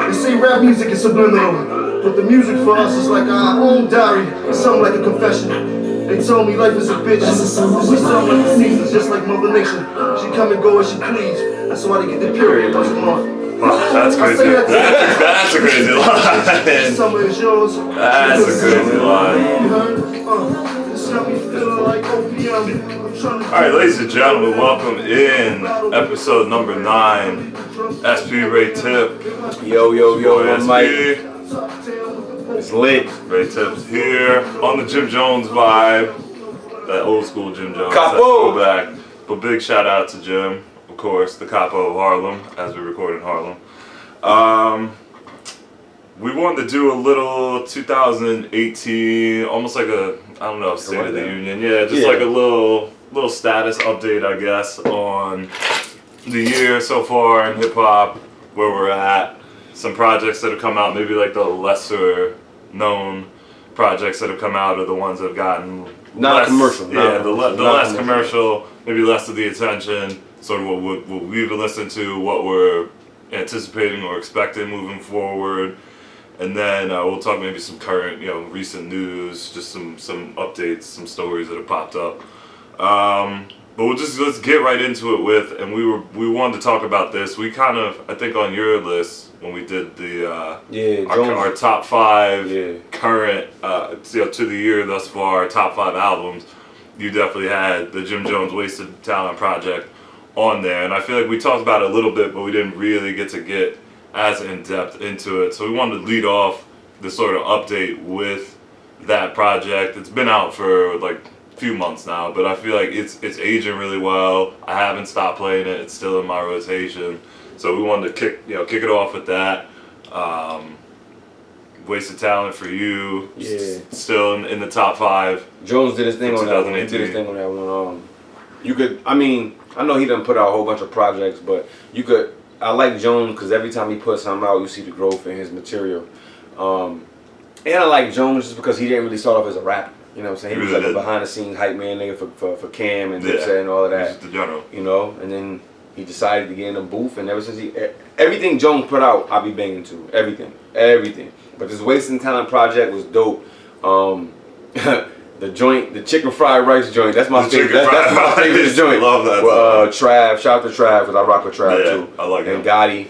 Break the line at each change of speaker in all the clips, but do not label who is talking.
They say rap music is subliminal, but the music for us is like our own diary. It's something like a confession. They told me life is a bitch. We sound like the seasons, just like Mother Nature. She come and go as she please. That's why they get the period once a month.
That's crazy. That's a crazy line.
Summer is yours.
That's a crazy line. Alright, ladies and gentlemen, welcome in episode number 9. SP Ray Tip.
Yo, I'm Mike. It's lit.
Ray Tip's here on the Jim Jones vibe. That old school Jim Jones.
Capo.
Back. But big shout out to Jim, of course, the Capo of Harlem, as we record in Harlem. We wanted to do a little 2018, almost like a, I don't know, State of the Union. Yeah, just like a little status update, I guess, on the year so far in hip hop, where we're at. Some projects that have come out, maybe like the lesser known projects that have come out are the ones that have gotten
non-commercial.
The less commercial, maybe less of the attention, sort of what we've listened to, what we're anticipating or expecting moving forward. And then we'll talk maybe some current, recent news, just some updates, some stories that have popped up. But let's get right into it and we wanted to talk about this. We kind of, I think on your list when we did the our top 5 current to the year thus far, top 5 albums, you definitely had the Jim Jones Wasted Talent project on there, and I feel like we talked about it a little bit, but we didn't really get as in-depth into it. So we wanted to lead off this sort of update with that project. It's been out for like a few months now, but I feel like it's aging really well. I haven't stopped playing it. It's still in my rotation. So we wanted to kick it off with that. Wasted Talent for you.
Yeah.
Still in the top 5.
Jones did his thing on that one. He did his thing on that one. I know he done put out a whole bunch of projects, but I like Jones because every time he puts something out, you see the growth in his material. And I like Jones just because he didn't really start off as a rapper. You know what I'm saying? He was like a behind the scenes hype man nigga for Cam and Dipset and all of that.
Just the general.
And then he decided to get in the booth, and ever since everything Jones put out, I be banging to. Everything. But this Wasting Talent project was dope. The joint, the chicken fried rice joint, that's my favorite. That's my favorite joint.
Love that.
Trav, shout out to Trav because I rock with Trav too.
I like
and Gotti.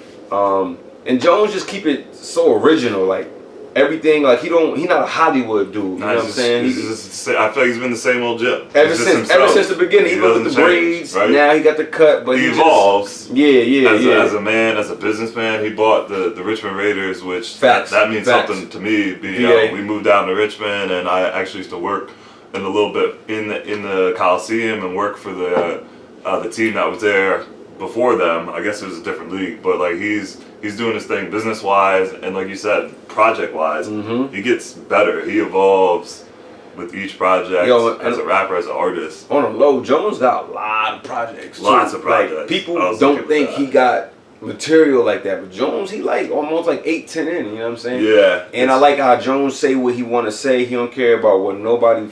And Jones just keep it so original, like everything. Like he not a Hollywood dude. You know what I'm saying?
I feel like he's been the same old Jim.
Ever since the beginning, even with the braids. Right? Now he got the cut, but
he evolves.
As
a man, as a businessman, he bought the Richmond Raiders, which that means something to me. We moved down to Richmond, and I actually used to work in a little bit in the Coliseum and work for the team that was there before them. I guess it was a different league, but like he's doing his thing business wise, and like you said, project wise. He gets better. He evolves with each project as a rapper, as an artist.
On a low, Jones got a lot of projects.
Lots of projects.
Like, people don't think he got material like that, but Jones, he like almost like 8-10 in. You know what I'm saying?
Yeah.
And I like how Jones say what he want to say. He don't care about what nobody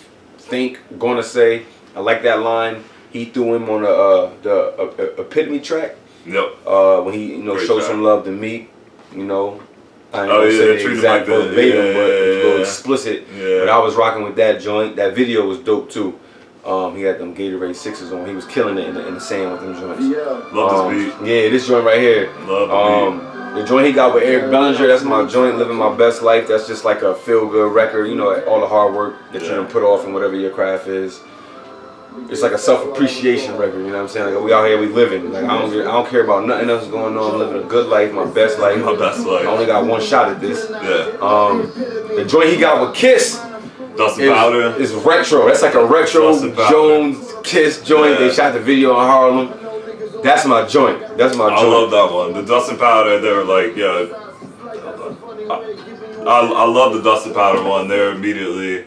gonna say. I like that line he threw him on the Epitome track.
Yep.
When he showed some love to me. I ain't
gonna say the exact
verbatim, but it was explicit.
Yeah.
But I was rocking with that joint. That video was dope too. He had them Gatorade 6s on. He was killing it in the sand with them joints.
Yeah.
Love this beat.
Yeah, this joint right here.
Love the beat.
The joint he got with Eric Bellinger, that's my joint, Living My Best Life. That's just like a feel-good record. All the hard work that you done put off in whatever your craft is. It's like a self-appreciation record, you know what I'm saying? Like, we out here, we living. Like, I don't care about nothing else going on. I'm living a good life, my best life.
My best life.
I only got one shot at this.
Yeah.
The joint he got with Kiss is retro. That's like a retro Jones Kiss joint. They shot the video in Harlem. That's my joint. I
love that one. The Dust and Powder, they were like, I love the Dust and Powder one. They're immediately,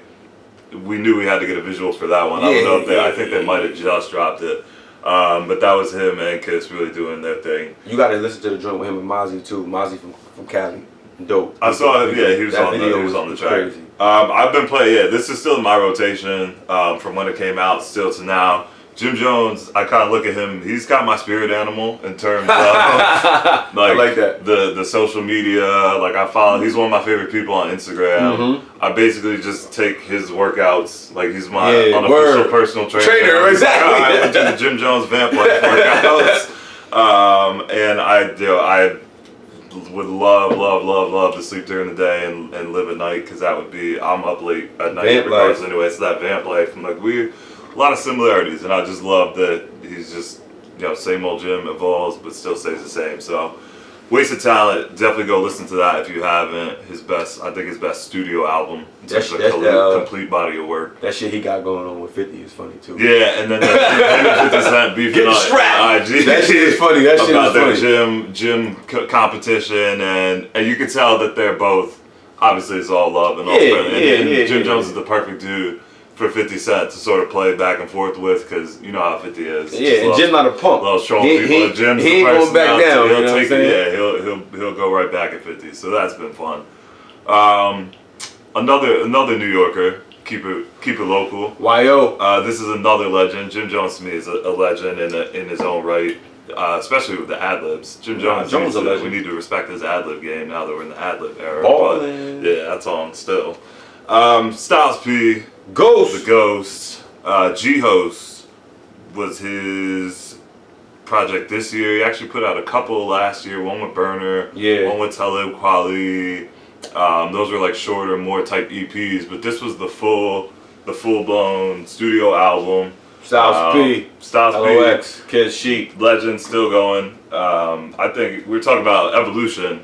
we knew we had to get a visual for that one. I don't know if I think they might have just dropped it. But that was him and Kiss really doing their thing.
You got to listen to the joint with him and Mozzie too. Mozzie from Cali. Dope.
I saw him, he was on the track. Crazy. I've been playing, this is still in my rotation from when it came out still to now. Jim Jones, I kind of look at him. He's got my spirit animal in terms of
I like that.
the social media. Like I follow. He's one of my favorite people on Instagram. I basically just take his workouts. Like he's my unofficial personal trainer.
Exactly.
I do the Jim Jones Vamp Life workouts. And I would love to sleep during the day and live at night, because that would be, I'm up late at night regardless anyway. It's that vamp life. I'm like, a lot of similarities, and I just love that he's just, same old Jim, evolves but still stays the same. So Wasted Talent, definitely go listen to that if you haven't. His best studio album. It's like a complete body of work.
That shit he got going on with 50 is funny too.
Yeah, and then the 50 Cent beefing on IG.
That shit is funny. That shit
about
is funny.
Their gym competition, and you can tell that they're both, obviously it's all love and all friendly. And Jim Jones is the perfect dude for 50 Cent to sort of play back and forth with, because you know how 50 is.
Yeah, and Jim's not a punk.
Loves trolling people. And Jim's
he ain't going back down.
He'll go right back at 50. So that's been fun. Another New Yorker. Keep it local.
Y.O.
This is another legend. Jim Jones to me is a legend in his own right. Especially with the ad libs. Jim Jones is a legend. We need to respect his ad lib game now that we're in the ad lib era.
Ballin'.
But yeah, that's on still. Styles P.
Ghost.
The Ghost. G.O.O.D was his project this year. He actually put out a couple last year. One with Burner. One with Talib Kweli. Those were like shorter, more type EPs. But this was the full blown studio album.
Styles P.
LOX.
Kid Chic.
Legend, still going. I think we're talking about evolution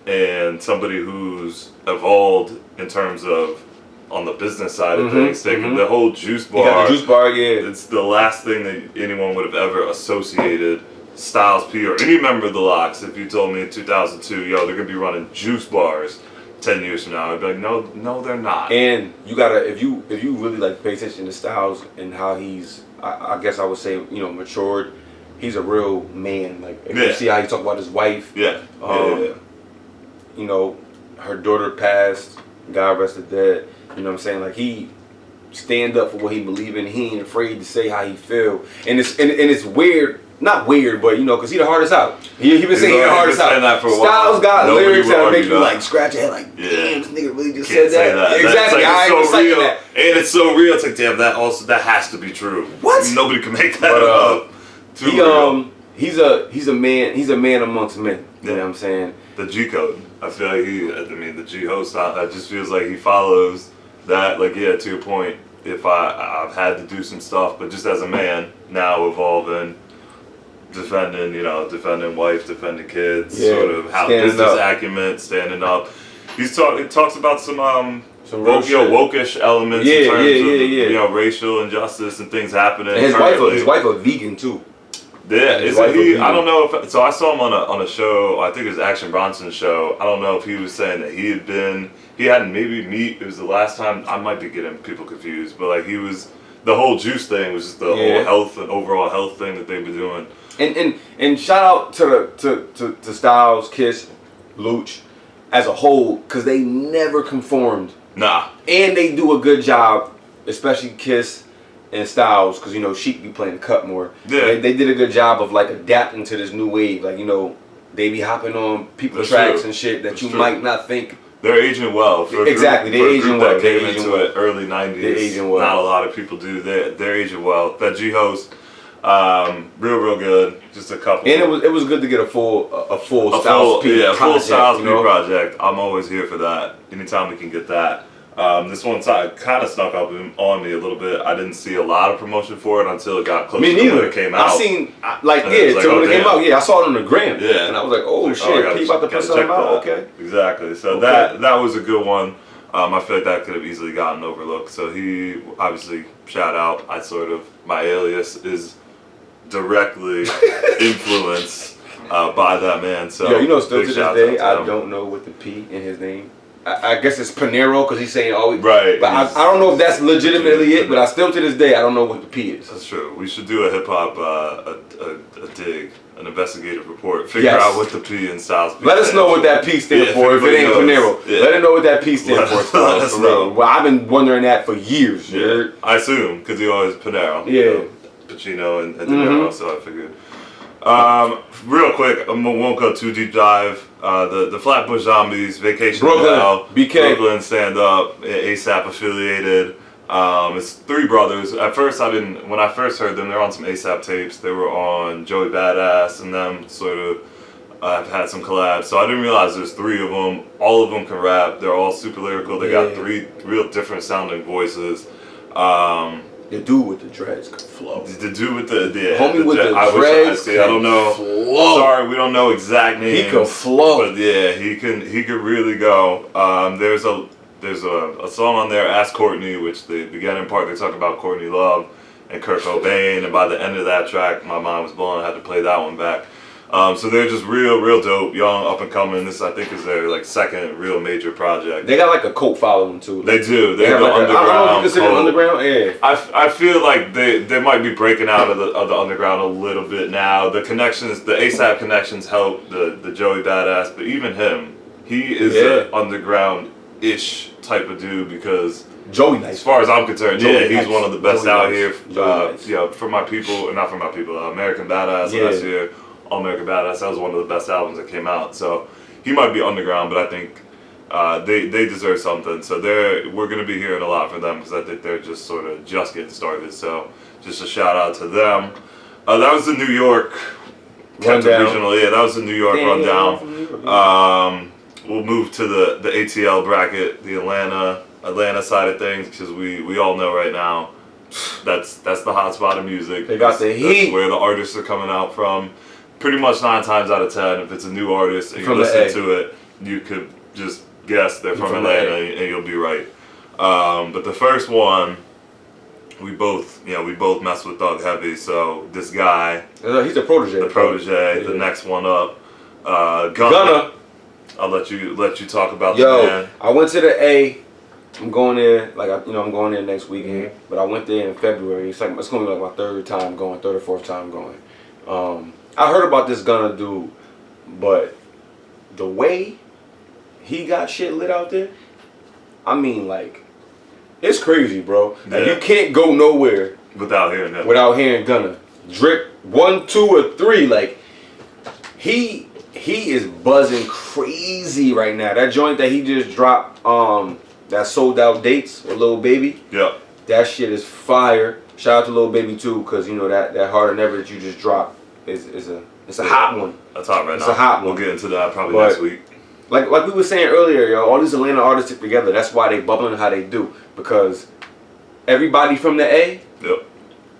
and somebody who's evolved in terms of on the business side of things. Taking the whole juice bar.
You got the juice bar,
It's the last thing that anyone would have ever associated Styles P or any member of the LOX. If you told me in 2002, they're gonna be running juice bars 10 years from now, I'd be like, no, they're not.
And you gotta, if you really like pay attention to Styles and how he's, I guess I would say, matured. He's a real man. Like if you see how he talk about his wife. Her daughter passed. God rest her dead. You know what I'm saying? Like he stand up for what he believe in. He ain't afraid to say how he feel. And it's weird. Not weird, but because he the hardest out. He been saying he the hardest out.
That for a
Styles
while.
got lyrics that make you like scratch your head like, damn, this nigga really just said that. Exactly.
I ain't so real. That. And it's so real. It's like, damn, that has to be true.
What?
Nobody can make that up.
He's a man amongst men. You know what I'm saying?
The G.O.O.D. I feel like the G.O.O.D style, that just feels like he follows that. Like, yeah, to your point, if I've had to do some stuff, but just as a man now evolving, defending wife, defending kids, sort of how business acumen, standing up. It talks about some wokish elements in terms of racial injustice and things happening.
And his wife a vegan too.
Yeah, isn't he? I don't know if so. I saw him on a show. I think it was Action Bronson's show. I don't know if he was saying that he hadn't maybe meet. It was the last time. I might be getting people confused, but like he was, the whole juice thing was just the whole health and overall health thing that they've been doing.
And shout out to Styles, Kiss, Luch as a whole, because they never conformed.
Nah. And
they do a good job, especially Kiss and Styles, because Sheik be playing the cut more.
Yeah.
They did a good job of like adapting to this new wave. Like they be hopping on people's tracks and shit that you might not think.
They're aging well.
Exactly, they're aging well.
That came into it early 90s.
They're aging well.
Not a lot of people do. They're aging well. That G.O.O.D, real good. Just a couple.
And it was good to get a full Styles P project.
Full Styles P project. I'm always here for that. Anytime we can get that. This one kind of snuck up on me a little bit. I didn't see a lot of promotion for it until it got closer to when it came out.
I seen till when it came out. Yeah, I saw it on the gram.
Yeah,
and I was like, oh shit, P about to put something out. Okay,
exactly. So that was a good one. I feel like that could have easily gotten overlooked. So he obviously, shout out. My alias is directly influenced by that man. So
still to this day, I don't know what the P in his name. I guess it's Panero because he's saying
right.
But I don't know if that's legitimately it. But I still to this day I don't know what the P is.
That's true. We should do a hip hop a dig, an investigative report. Figure out what the P in Styles P.
Let us know what that P stands for. If it ain't Panero, let us know what that P stands for.
Let us know.
Well, I've been wondering that for years.
Yeah, I assume because he always Panero.
Yeah.
Pacino and De Niro, so I figured. Real quick, I won't go too deep dive. The Flatbush Zombies, Vacation
Brooklyn,
Now,
BK.
Brooklyn Stand Up, ASAP affiliated. It's three brothers. At first, when I first heard them, they were on some ASAP tapes. They were on Joey Badass and them sort of have had some collabs. So I didn't realize there's three of them. All of them can rap. They're all super lyrical. They got three real different sounding voices.
The dude with the dreads could flow.
The dude with the
homie with the dreads.
I don't know.
Flow.
Sorry, we don't know exact names.
He could flow.
But yeah, he could really go. There's a song on there, Ask Courtney, which the beginning part they talk about Courtney Love and Kurt Cobain, and by the end of that track, my mind was blown. I had to play that one back. So they're just real dope, young, up and coming. This I think is their like second real major project.
They got like a cult following too.
They do.
They have
the
like
underground.
I don't know if you consider underground. Yeah.
I feel like they might be breaking out of the underground a little bit now. The connections, the ASAP connections help the Joey Badass, but even him, he is an underground-ish type of dude because
Joey nice.
As far as I'm concerned,
Joey
he's
nice.
one of the best
Joey
out
nice.
here. For my people, or not for my people, American Badass last year. All American Badass, that was one of the best albums that came out. So he might be underground, but I think they deserve something. So we're going to be hearing a lot from them because I think they're just sort of just getting started. So just a shout out to them. That was the New York regional. Yeah, that was the New York rundown. We'll move to the ATL bracket, the Atlanta side of things, because we all know right now that's the hot spot of music.
They got the heat.
That's where the artists are coming out from. Pretty much 9 times out of 10, if it's a new artist and you listen to it, you could just guess they're from Atlanta and you'll be right. But the first one, we both mess with Thug heavy. So this guy,
he's a protege.
The protege. The next one up, Gunna. I'll let you talk about the man.
I went to the A. I'm going there I'm going there next weekend. But I went there in February. It's gonna be like my third or fourth time going. I heard about this Gunna dude, but the way he got shit lit out there, I mean, like, it's crazy, bro. Like, you can't go nowhere
without hearing
Gunna. Drip 1, 2, or 3. Like, he is buzzing crazy right now. That joint that he just dropped, that Sold Out Dates with Lil Baby.
Yeah.
That shit is fire. Shout out to Lil Baby too, cause you know that Harder Than Ever that you just dropped is a hot one.
That's hot right now.
It's a hot one.
We'll get into that probably next week.
Like we were saying earlier, yo, all these Atlanta artists stick together. That's why they bubbling how they do, because everybody from the A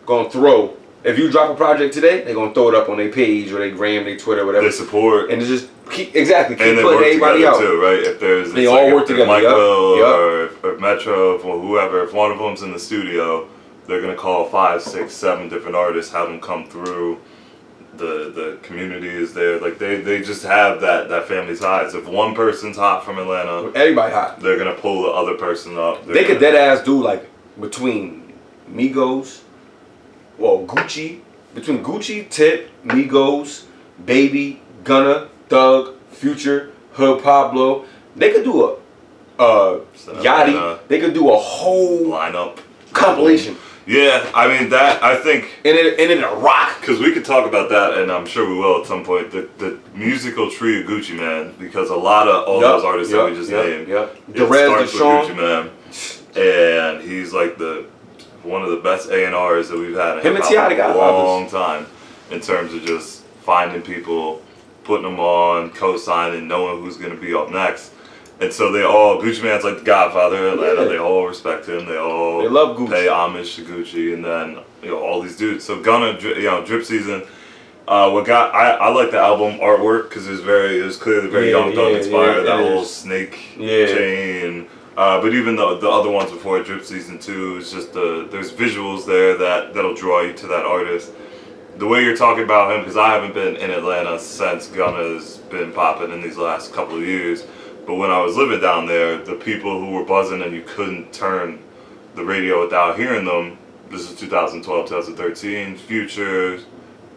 gonna throw. If you drop a project today, they're gonna throw it up on their page or their gram, their Twitter, whatever.
They support
and just keep putting
everybody
out
too, right? If there's
they all work together.
Michael or Metro or whoever, if one of them's in the studio, they're gonna call 5, 6, 7 different artists, have them come through. The community is there. Like they just have that family ties. If one person's hot from Atlanta,
everybody hot.
They're gonna pull the other person up.
They could dead ass do like between Migos, Gucci, Tip, Migos, Baby, Gunna, Thug, Future, Hood Pablo. They could do a Yachty. They could do a whole
lineup
compilation.
Yeah, I mean that. I think
and in a rock,
because we could talk about that, and I'm sure we will at some point. The musical tree of Gucci Man, because a lot of all those artists that we just named, it starts with Gucci Man, and he's like one of the best A&Rs that we've had in a long time, in terms of just finding people, putting them on, co-signing, knowing who's going to be up next. And so Gucci Man's like the godfather of Atlanta. They all respect him. They
love Gucci.
Pay homage to Gucci, and then all these dudes. So Gunna, Drip Season. I like the album artwork because it was clearly very Young Thug inspired. That whole snake chain. But even the other ones before Drip Season 2, it's just there's visuals there that'll draw you to that artist. The way you're talking about him, because I haven't been in Atlanta since Gunna's been popping in these last couple of years. But when I was living down there, the people who were buzzing and you couldn't turn the radio without hearing them, this is 2012, 2013, Future,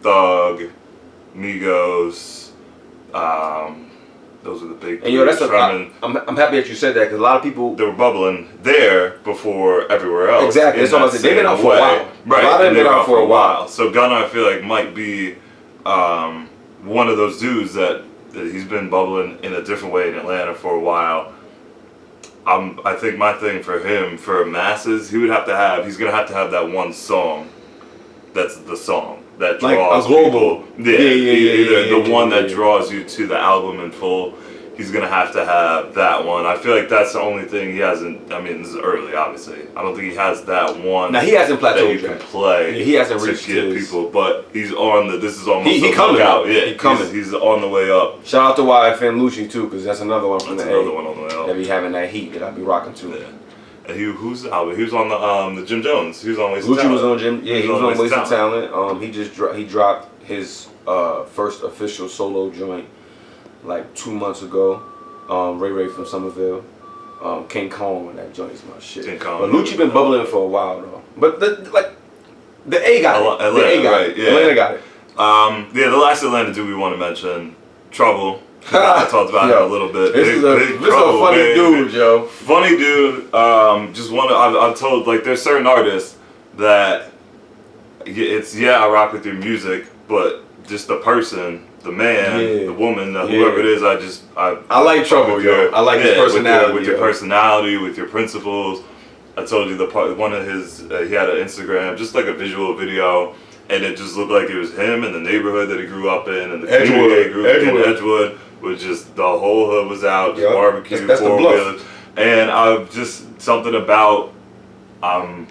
Thug, Migos, Those are the big.
And yo, I'm happy that you said that because a lot of people
they were bubbling there before everywhere else.
Exactly. That's what I'm saying. They've been out for a while.
Right.
A lot of them been out for a while.
So Gunna, I feel like might be one of those dudes that he's been bubbling in a different way in Atlanta for a while. I think my thing for him, for masses, he's gonna have to have that one song. That's the song that draws
like a global.
People. The one that draws you to the album in full. He's gonna have to have that one. I feel like that's the only thing he hasn't. I mean, this is early, obviously. I don't think he has that one.
Now he hasn't plateaued
that you can play.
Yeah, he hasn't reached
to get people, but he's on the. This is almost
he coming out.
Yeah,
he coming.
He's on the way up.
Shout out to YFN Lucci too, because that's another one from
That's
the
another one on the way up.
That be having that heat that I be rocking to.
Yeah. And who's the album? He was on the Jim Jones. He was on Waste of
Lucci
Talent.
was on Jim. Yeah, he was on Waste of Talent. He dropped his first official solo joint like 2 months ago. Ray from Somerville. King Kong, that joint is my shit.
King Kong.
But Lucci been bubbling for a while though. But the A got it.
Atlanta,
the A got
right,
it.
yeah.
Atlanta got it.
Yeah, the last Atlanta dude we want to mention, Trouble. I talked about him a little bit.
This is a funny dude, yo.
Funny dude. I've told, like, there's certain artists that I rock with your music, but just the person, the man, the woman, whoever it is, I like Trouble, yo. I like his personality. With your personality, with your principles. I told you one of his, he had an Instagram, just like a visual video, and it just looked like it was him and the neighborhood that he grew up in, and the community he grew up in Edgewood, was just, the whole hood was out, just barbecue,
that's
four-wheelers. And I've just, something about, I'm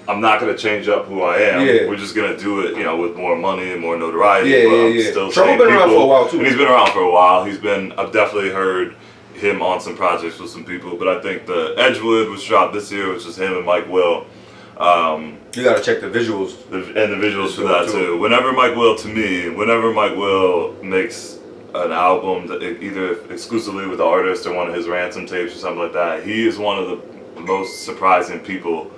not gonna change up who I am.
Yeah.
We're just gonna do it, with more money and more notoriety.
Still Trouble been around for a while too.
And he's been around for a while. I've definitely heard him on some projects with some people, but I think the Edgewood was dropped this year, which is him and Mike Will.
You gotta check the visuals.
The visuals for that too. Whenever Mike Will makes an album, either exclusively with the artist or one of his ransom tapes or something like that, he is one of the most surprising people.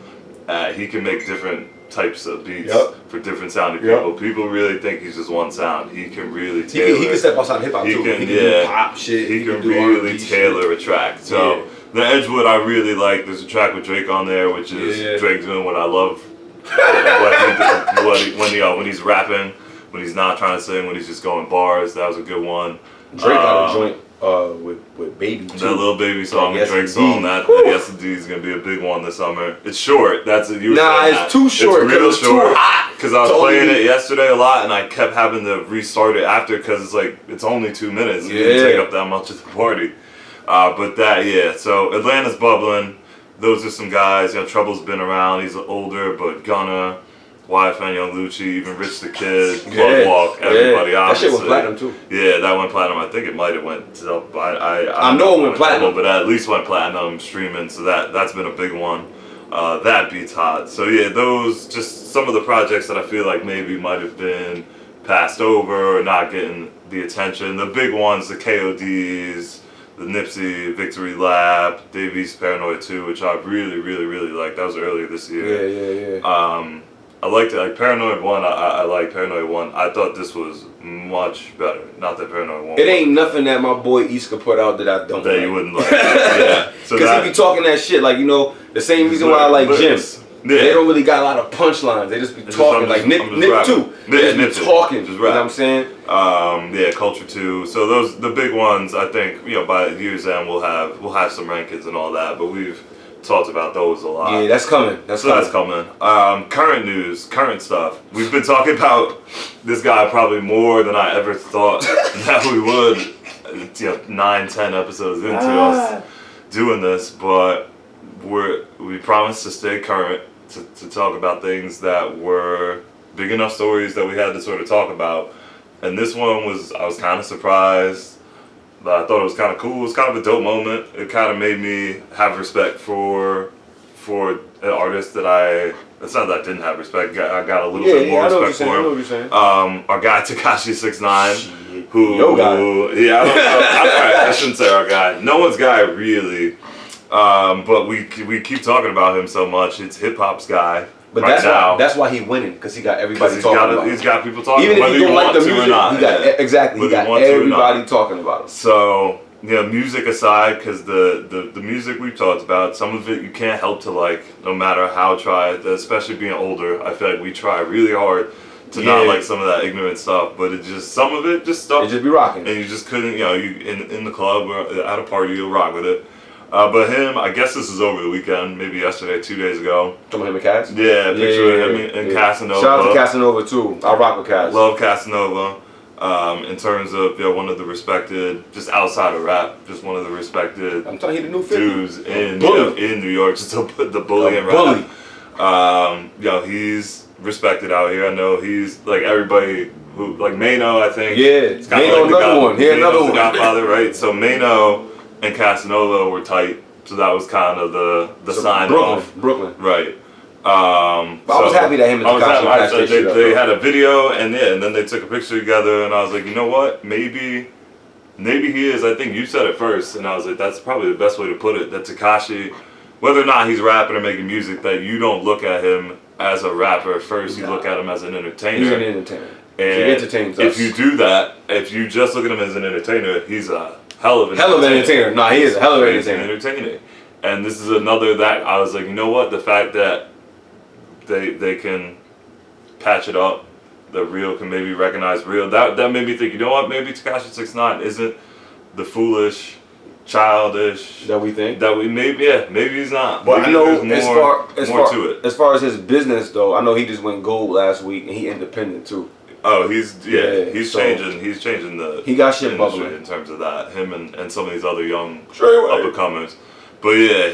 He can make different types of beats for different sounding people. People really think he's just one sound. He can really tailor.
He can step outside hip hop too. He can do pop shit.
He can really tailor a track. So the Edgewood I really like. There's a track with Drake on there, which is Drake doing what I love. When he's rapping, when he's not trying to sing, when he's just going bars. That was a good one.
Drake got a joint with Baby too.
That Little Baby song,
Yes
Drake's
Indeed.
song, that Yes Indeed is gonna be a big one this summer. It's short.
It's too short.
It's real short.
Too hot.
Because I was playing it yesterday a lot, and I kept having to restart it after because it's only 2 minutes. It didn't take up that much of the party. So Atlanta's bubbling. Those are some guys. Trouble's been around. He's older, but Gunna, YFN, Young Lucci, even Rich the Kid, Club Walk, everybody.
That shit
Obviously.
went platinum too.
Yeah, that went platinum. I think it might have went up.
I know it went platinum,
but at least went platinum streaming. So that's been a big one. That beats hot. So yeah, those just some of the projects that I feel like maybe might have been passed over or not getting the attention. The big ones, the K.O.D.s, the Nipsey, Victory Lap, Dave East Paranoid 2, which I really, really, really liked. That was earlier this year. I liked it. Like Paranoid 1, I like Paranoid 1. I thought this was much better. Not that Paranoid 1.
It ain't nothing that my boy East could put out that I don't
that
like.
you wouldn't like. Yeah.
Because he be talking that shit. Like, the same reason why I like Jim. Yeah. They don't really got a lot of punchlines. They just be talking. Like Nip too. They just be talking. You know what I'm saying?
Culture 2. So the big ones. I think by year's end we'll have some rankings and all that. But we've talked about those a lot.
Yeah, that's coming. That's
coming. Current news, current stuff. We've been talking about this guy probably more than I ever thought that we would. 9-10 episodes into us doing this, but we promised to stay current. To talk about things that were big enough stories that we had to sort of talk about. And this one I was kind of surprised, but I thought it was kind of cool. It was kind of a dope moment. It kind of made me have respect for an artist it's not that I didn't have respect. I got a little bit more respect for him.
I know what you're saying.
Our guy Tekashi 6ix9ine, who I shouldn't say our guy. No one's guy really. But we keep talking about him so much. It's hip hop's guy.
But
right
that's why he winning, because he got everybody talking about him.
He's got people talking.
Even if you don't like the music, he got
he
got everybody talking about him.
So music aside, because the music we've talked about, some of it you can't help to like, no matter how try. Especially being older, I feel like we try really hard to not like some of that ignorant stuff, but it just some of it just stuff.
It just be rocking,
and you just couldn't. You in the club or at a party, you'll rock with it. But him, I guess this is over the weekend, maybe yesterday, 2 days ago.
Talking about him and Cass?
Yeah, picture of him and Casanova.
Shout out to Casanova too. I rock with Cass.
Love Casanova. In terms of one of the respected, just outside of rap, just one of the respected
I'm telling you, the new
dudes in New York, just to put the bully in rap. He's respected out here. I know he's like everybody who like Mano, I think.
Yeah, Mano another one. Here another one.
Godfather, right? So Mano and Casanova were tight, so that was kind of the sign off.
Brooklyn,
right?
But I was happy that him and Tekashi
they had a video and then they took a picture together, and I was like, you know what? Maybe he is. I think you said it first, and I was like, that's probably the best way to put it. That Tekashi, whether or not he's rapping or making music, that you don't look at him as a rapper first. You look at him as an entertainer.
He's an entertainer.
And
he entertains us.
If you do that, if you just look at him as an entertainer, he's a hell of an
entertainer. Nah, he is a hell of an entertainer.
And this is another that I was like, you know what? The fact that they can patch it up, the real can maybe recognize real. That made me think, you know what? Maybe Tekashi 6ix9ine isn't the foolish, childish
that we think.
Maybe he's not.
But
maybe
I know
as
far as his business though, I know he just went gold last week and he independent too.
Oh, he's changing. He's changing the.
He got shit bubbling
in terms of that. Him and some of these other young up and comers. But yeah,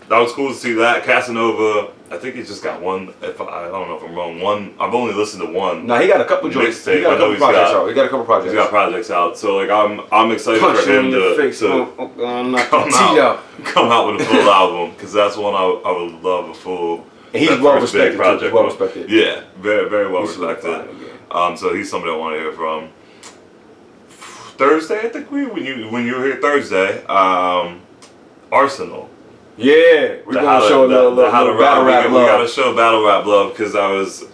that was cool to see that. Casanova, I think he's just got one. I don't know if I'm wrong. One. I've only listened to one.
Nah, he got a couple joints. He got a couple projects out. He got a couple projects.
He's got projects out. So like, I'm excited for him to come out with a full album, because that's one I would love a full.
And he's well respected. He's well respected.
Yeah, very very well respected. So he's somebody I want to hear from. Thursday, I think when you were here Thursday, Arsenal.
Yeah, we're gonna show a little battle rap love.
We gotta show battle rap love, because I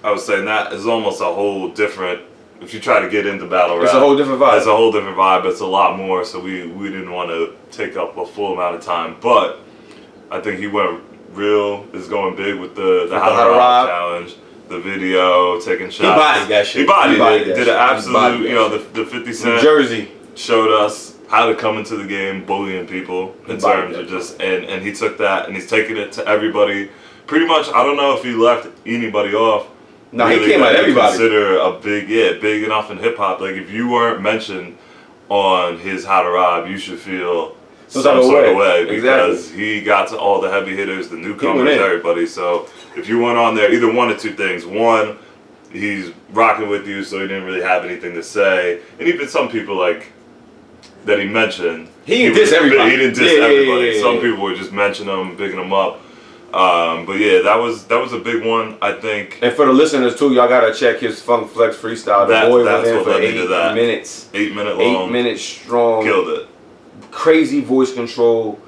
was saying that is almost a whole different. If you try to get into battle rap,
it's a whole different vibe.
It's a whole different vibe. It's a lot more. So we didn't want to take up a full amount of time, but I think he went real. Is going big with the How to Rob challenge. The video, taking shots. He
bodied that shit.
He bodied it. Did an absolute, the 50 Cent
Jersey
showed us how to come into the game bullying people in terms of just, and he took that and he's taking it to everybody. Pretty much, I don't know if he left anybody off.
No, really, he came at everybody.
Consider a big enough in hip hop. Like if you weren't mentioned on his How to Rob, you should feel some sort of way, because he got to all the heavy hitters, the newcomers, everybody. So if you went on there, either one of two things. One, he's rocking with you, so he didn't really have anything to say. And even some people like that he mentioned,
he didn't diss everybody.
He didn't diss everybody. Some people were just mentioning him, picking him up. But yeah, that was a big one, I think.
And for the listeners too, y'all gotta check his Funk Flex freestyle. The boy went in for 8 minutes.
8 minute long.
8 minutes strong.
Killed it.
Crazy voice control.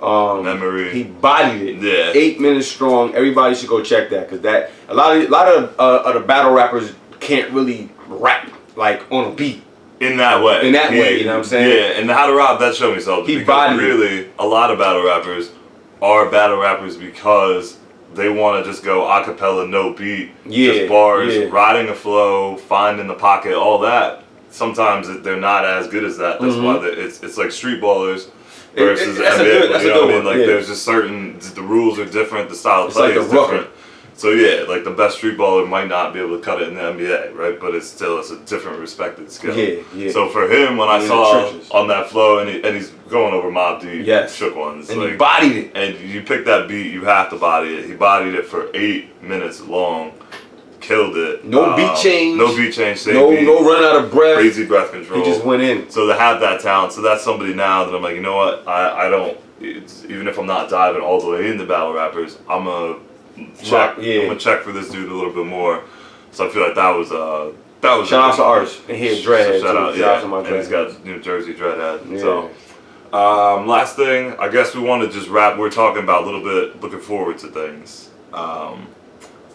Memory.
He bodied it.
Yeah.
8 minutes strong. Everybody should go check that, because that a lot of the battle rappers can't really rap like on a beat.
In that way.
You know what I'm saying?
Yeah, and How to Rob, that showed me something.
He bodied
really, a lot of battle rappers are battle rappers because they want to just go a cappella, no beat, just bars, riding a flow, finding the pocket, all that. Sometimes they're not as good as that. That's why it's like Street Ballers versus NBA. You know what I mean? Like there's just certain, the rules are different, the style of play is different. So yeah, like the best street baller might not be able to cut it in the NBA, right? But it's a different respected skill.
Yeah.
So for him, when I saw on that flow, and he's going over Mob Deep, shook ones,
and he bodied it.
And you pick that beat, you have to body it. He bodied it for 8 minutes long, killed it.
No beat change.
No beat change. Same
no
beat,
no running out of breath.
Crazy breath control.
He just went in.
So to have that talent, so that's somebody now that I'm like, you know what? I don't. Even if I'm not diving all the way into battle rappers, I'm a check. I'm gonna check for this dude a little bit more. So I feel like that was shout out to Ars, and he had dreadhead. Shout out to my dreadhead. And he's got New Jersey dreadhead. Yeah. So last thing, I guess we want to just wrap. We're talking about a little bit looking forward to things.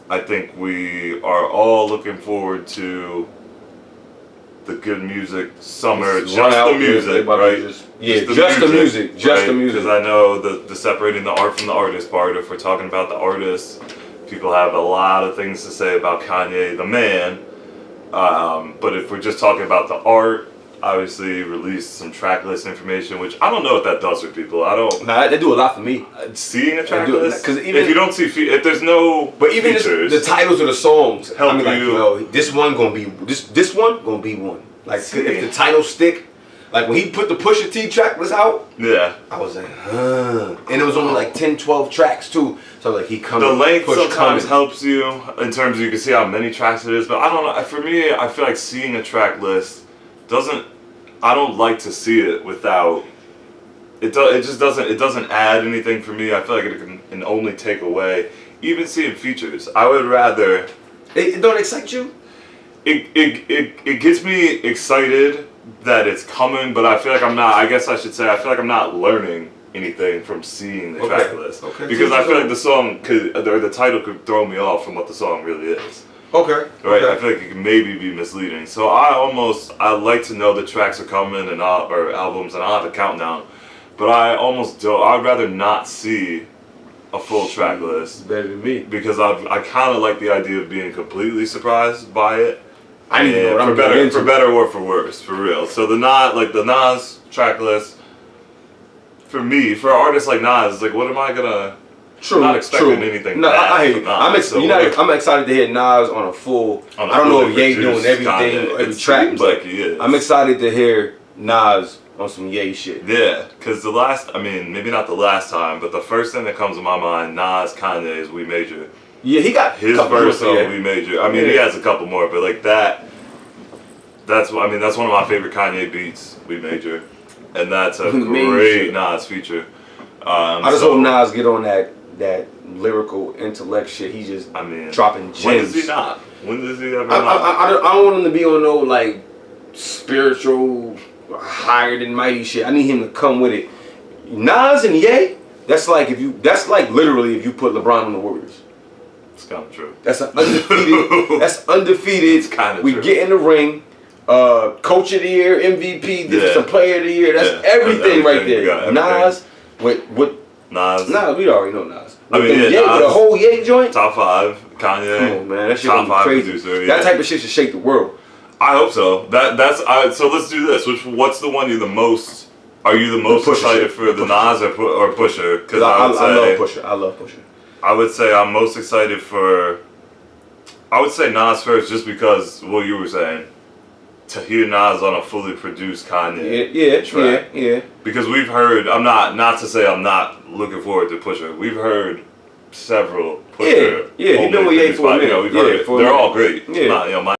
I think we are all looking forward to the good music summer, just the music, right?
Just the music.
Because I know the separating the art from the artist part. If we're talking about the artist, people have a lot of things to say about Kanye, the man. But if we're just talking about the art, obviously released some track list information, which I don't know what that does for people. I don't.
Nah, they do a lot for me.
Seeing a track list,
because even
if you don't see, if there's no,
but even
features,
the titles of the songs
help
like,
you.
yo, this one gonna be this one gonna be one. Like if the titles stick, like when he put the Pusha T track list out,
yeah,
I was like, huh. And it was only like 10, 12 tracks too. So like he coming.
The length sometimes helps you in terms of you can see how many tracks it is, but I don't know. For me, I feel like seeing a track list doesn't. I don't like to see it without. It just doesn't. It doesn't add anything for me. I feel like it can only take away. Even seeing features, I would rather.
It don't excite you.
It gets me excited that it's coming, but I feel like I'm not. I guess I should say I feel like I'm not learning anything from seeing the track list.
Okay.
Because I feel like the song could, or the title could throw me off from what the song really is.
Okay.
Right.
Okay.
I feel like it can maybe be misleading. So I like to know the tracks are coming or albums, and I'll have a countdown. But I almost don't. I'd rather not see a full track list.
Better than me.
Because I kind of like the idea of being completely surprised by it.
I need to know what I'm getting into.
For better or for worse, for real. So the Nas track list, for me, for artists like Nas, it's like, what am I gonna?
True.
I'm not expecting anything.
No,
bad
I hear you. I'm excited to hear Nas on a full. I don't know if Ye doing everything, every track, but
like he is.
I'm excited to hear Nas on some Ye shit.
Yeah, because maybe not the last time, but the first thing that comes to my mind, Nas, Kanye, is We Major.
Yeah, he got
his verse on We Major. I mean, he has a couple more, but like that. That's one of my favorite Kanye beats, We Major, and that's a great Nas feature.
I just hope Nas get on that lyrical intellect shit. He's just dropping gems.
When does he not? When does he ever not?
I don't want him to be on no like spiritual higher than mighty shit. I need him to come with it. Nas and Ye, that's like literally if you put LeBron on the Warriors.
It's kind of true.
That's undefeated. That's undefeated.
It's kind of
we
true.
get in the ring. Coach of the year, MVP, defensive player of the year. That's everything right there. Nas with
Nas.
Nah, we already know Nas.
I mean,
Ye,
Nas,
the whole Ye joint.
Top 5, Kanye.
Come on, man, that shit
top 5
crazy.
producer.
That type of shit should shake the world.
I hope so. So let's do this. What's the one you're the most? Are you the most excited for the Nas or Pusha? Because I love
Pusha. I love Pusha.
I would say I'm most excited for. I would say Nas first, just because what you were saying. To hear Nas on a fully produced Kanye track. Yeah. Because we've heard, not to say I'm not looking forward to Pusha. We've heard several Pusha.
Yeah, he been with Ye for a minute.
We've heard it. They're all great.
Yeah.